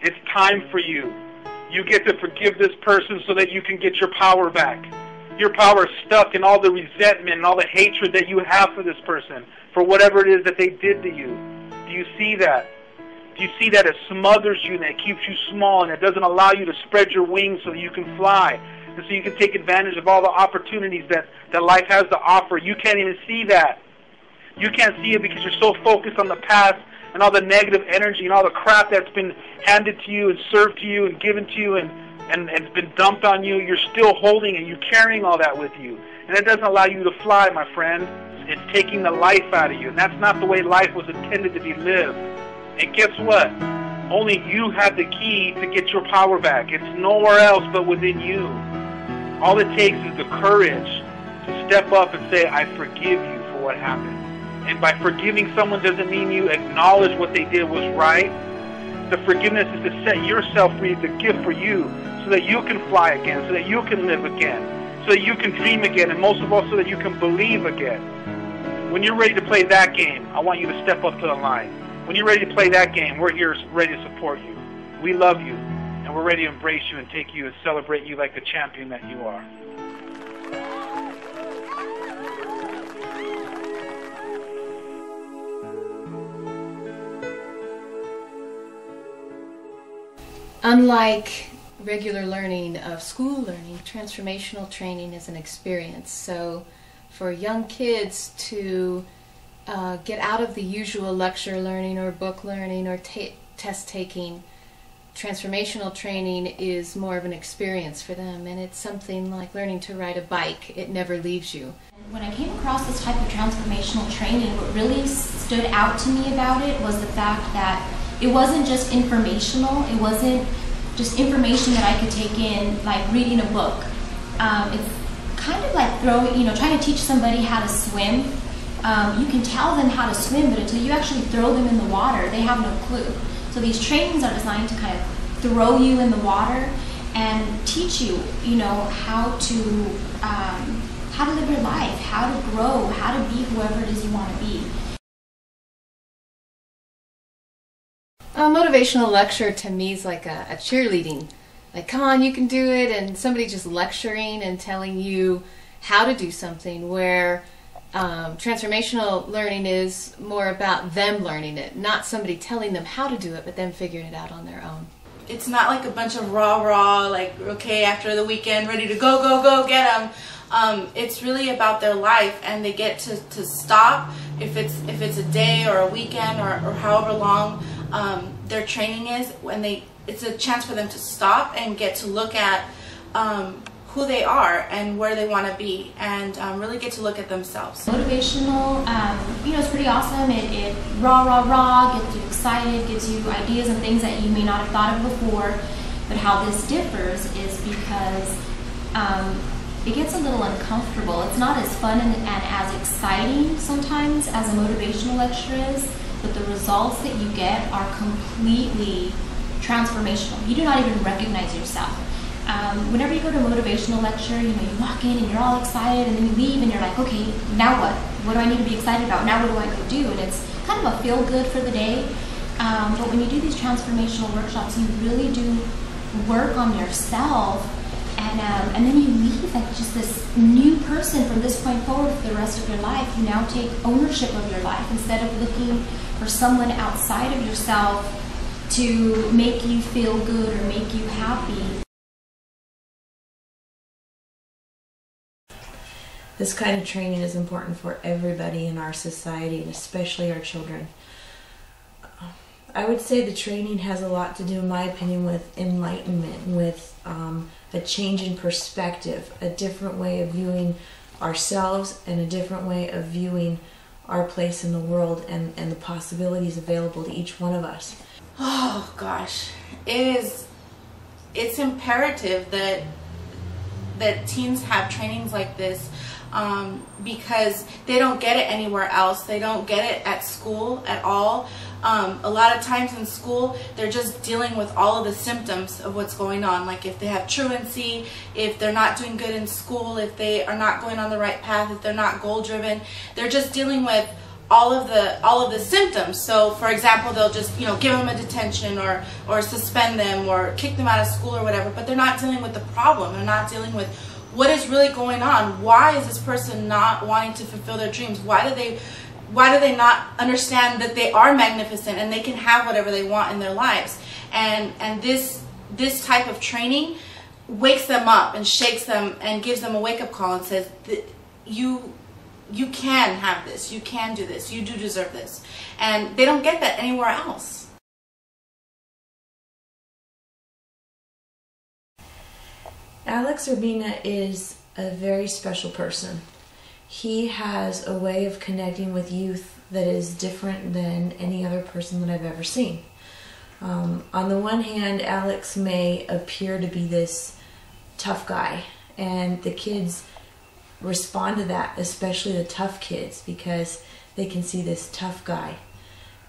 It's time for you. You get to forgive this person so that you can get your power back. Your power is stuck in all the resentment and all the hatred that you have for this person, for whatever it is that they did to you. Do you see that? Do you see that it smothers you and it keeps you small and it doesn't allow you to spread your wings so that you can fly and so you can take advantage of all the opportunities that life has to offer? You can't even see that. You can't see it because you're so focused on the past and all the negative energy and all the crap that's been handed to you and served to you and given to you and it's been dumped on you. You're still holding it. You're carrying all that with you. And it doesn't allow you to fly, my friend. It's taking the life out of you. And that's not the way life was intended to be lived. And guess what? Only you have the key to get your power back. It's nowhere else but within you. All it takes is the courage to step up and say, I forgive you for what happened. And by forgiving someone doesn't mean you acknowledge what they did was right. The forgiveness is to set yourself free, the gift for you, so that you can fly again, so that you can live again, so that you can dream again, and most of all, so that you can believe again. When you're ready to play that game, I want you to step up to the line. When you're ready to play that game, we're here ready to support you. We love you, and we're ready to embrace you and take you and celebrate you like the champion that you are. Unlike regular learning of school learning, transformational training is an experience. So for young kids to get out of the usual lecture learning or book learning or test taking, transformational training is more of an experience for them, and it's something like learning to ride a bike. It never leaves you. When I came across this type of transformational training, what really stood out to me about it was the fact that it wasn't just informational. It wasn't just information that I could take in, like reading a book. It's kind of like trying to teach somebody how to swim. You can tell them how to swim, but until you actually throw them in the water, they have no clue. So these trainings are designed to kind of throw you in the water and teach you, how to live your life, how to grow, how to be whoever it is you want to be. A motivational lecture to me is like a cheerleading. Like, come on, you can do it, and somebody just lecturing and telling you how to do something, where transformational learning is more about them learning it, not somebody telling them how to do it, but them figuring it out on their own. It's not like a bunch of rah-rah, like, okay, after the weekend, ready to go, get them. It's really about their life, and they get to stop, if it's a day or a weekend or however long their training is, it's a chance for them to stop and get to look at who they are and where they want to be, and really get to look at themselves. Motivational, it's pretty awesome. It rah, gets you excited, gives you ideas and things that you may not have thought of before. But how this differs is because it gets a little uncomfortable. It's not as fun and as exciting sometimes as a motivational lecture is, but the results that you get are completely transformational. You do not even recognize yourself. Whenever you go to a motivational lecture, you walk in and you're all excited, and then you leave and you're like, okay, now what? What do I need to be excited about? Now what do I go do? And it's kind of a feel-good for the day. But when you do these transformational workshops, you really do work on yourself, and then you leave like just this new person from this point forward for the rest of your life. You now take ownership of your life instead of looking for someone outside of yourself to make you feel good or make you happy. This kind of training is important for everybody in our society, and especially our children. I would say the training has a lot to do, in my opinion, with enlightenment, with a change in perspective, a different way of viewing ourselves, and a different way of viewing our place in the world and the possibilities available to each one of us. Oh gosh, it's imperative that teens have trainings like this, because they don't get it anywhere else. They don't get it at school at all. A lot of times in school, they're just dealing with all of the symptoms of what's going on. Like if they have truancy, if they're not doing good in school, if they are not going on the right path, if they're not goal-driven, they're just dealing with all of the symptoms. So for example, they'll just, you know, give them a detention or suspend them or kick them out of school or whatever, but they're not dealing with the problem. They're not dealing with what is really going on. Why is this person not wanting to fulfill their dreams? Why do they not understand that they are magnificent and they can have whatever they want in their lives? And this type of training wakes them up and shakes them and gives them a wake-up call and says, you can have this, you can do this, you do deserve this. And they don't get that anywhere else. Alex Urbina is a very special person. He has a way of connecting with youth that is different than any other person that I've ever seen. On the one hand, Alex may appear to be this tough guy, and the kids respond to that, especially the tough kids, because they can see this tough guy.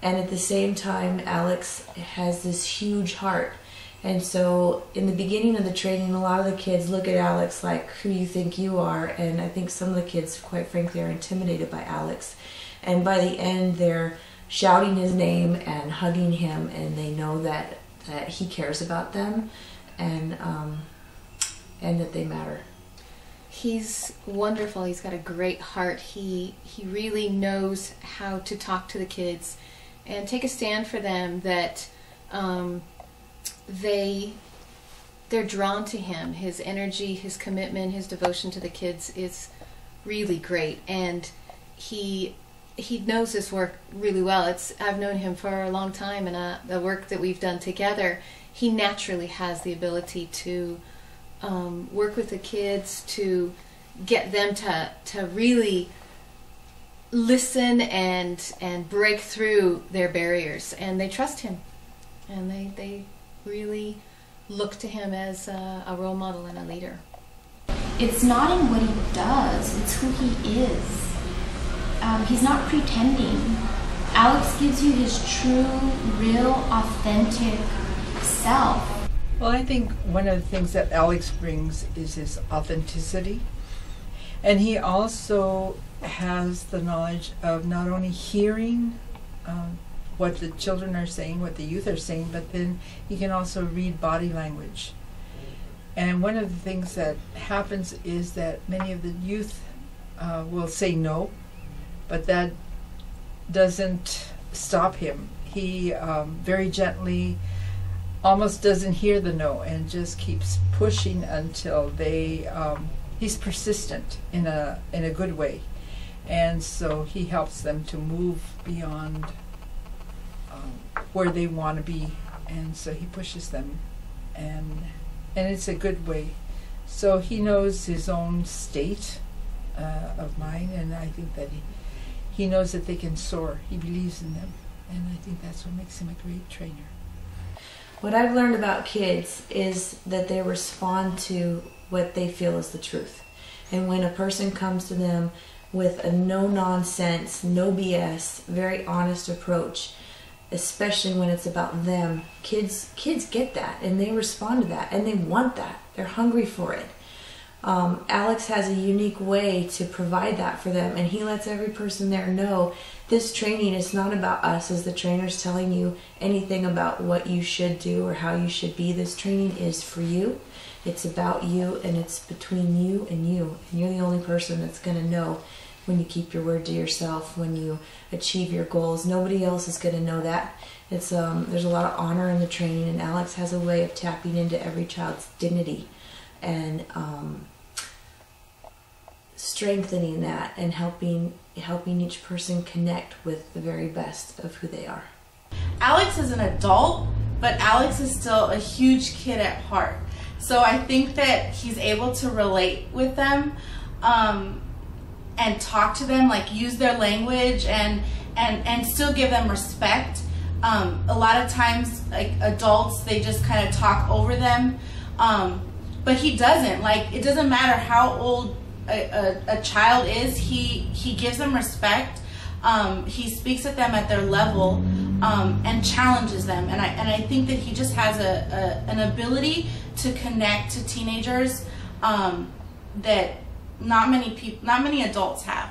And at the same time, Alex has this huge heart. And so in the beginning of the training, a lot of the kids look at Alex like, who you think you are? And I think some of the kids, quite frankly, are intimidated by Alex. And by the end, they're shouting his name and hugging him, and they know that he cares about them and that they matter. He's wonderful. He's got a great heart. He really knows how to talk to the kids and take a stand for them, that they're drawn to him. His energy, his commitment, his devotion to the kids is really great, and he knows his work really well. I've known him for a long time, and the work that we've done together, he naturally has the ability to work with the kids, to get them to really listen and break through their barriers, and they trust him, and they really look to him as a role model and a leader. It's not in what he does, it's who he is. He's not pretending. Alex gives you his true, real, authentic self. Well, I think one of the things that Alex brings is his authenticity. And he also has the knowledge of not only hearing what the children are saying, what the youth are saying, but then he can also read body language. And one of the things that happens is that many of the youth will say no, but that doesn't stop him. He very gently almost doesn't hear the no and just keeps pushing until he's persistent in a good way, and so he helps them to move beyond where they want to be, and so he pushes them, and it's a good way. So he knows his own state of mind, and I think that he knows that they can soar. He believes in them, and I think that's what makes him a great trainer. What I've learned about kids is that they respond to what they feel is the truth. And when a person comes to them with a no-nonsense, no BS, very honest approach, especially when it's about them, kids get that, and they respond to that, and they want that. They're hungry for it. Alex has a unique way to provide that for them, and he lets every person there know this training is not about us as the trainers telling you anything about what you should do or how you should be. This training is for you. It's about you, and it's between you, and you're the only person that's going to know when you keep your word to yourself, when you achieve your goals. Nobody else is going to know that. It's there's a lot of honor in the training, and Alex has a way of tapping into every child's dignity and strengthening that and helping each person connect with the very best of who they are. Alex is an adult, but Alex is still a huge kid at heart. So I think that he's able to relate with them and talk to them, like use their language and still give them respect. A lot of times, like adults, they just kind of talk over them, but he doesn't. Like, it doesn't matter how old a child is, he gives them respect. He speaks at them at their level and challenges them, and I think that he just has an ability to connect to teenagers that not many adults have.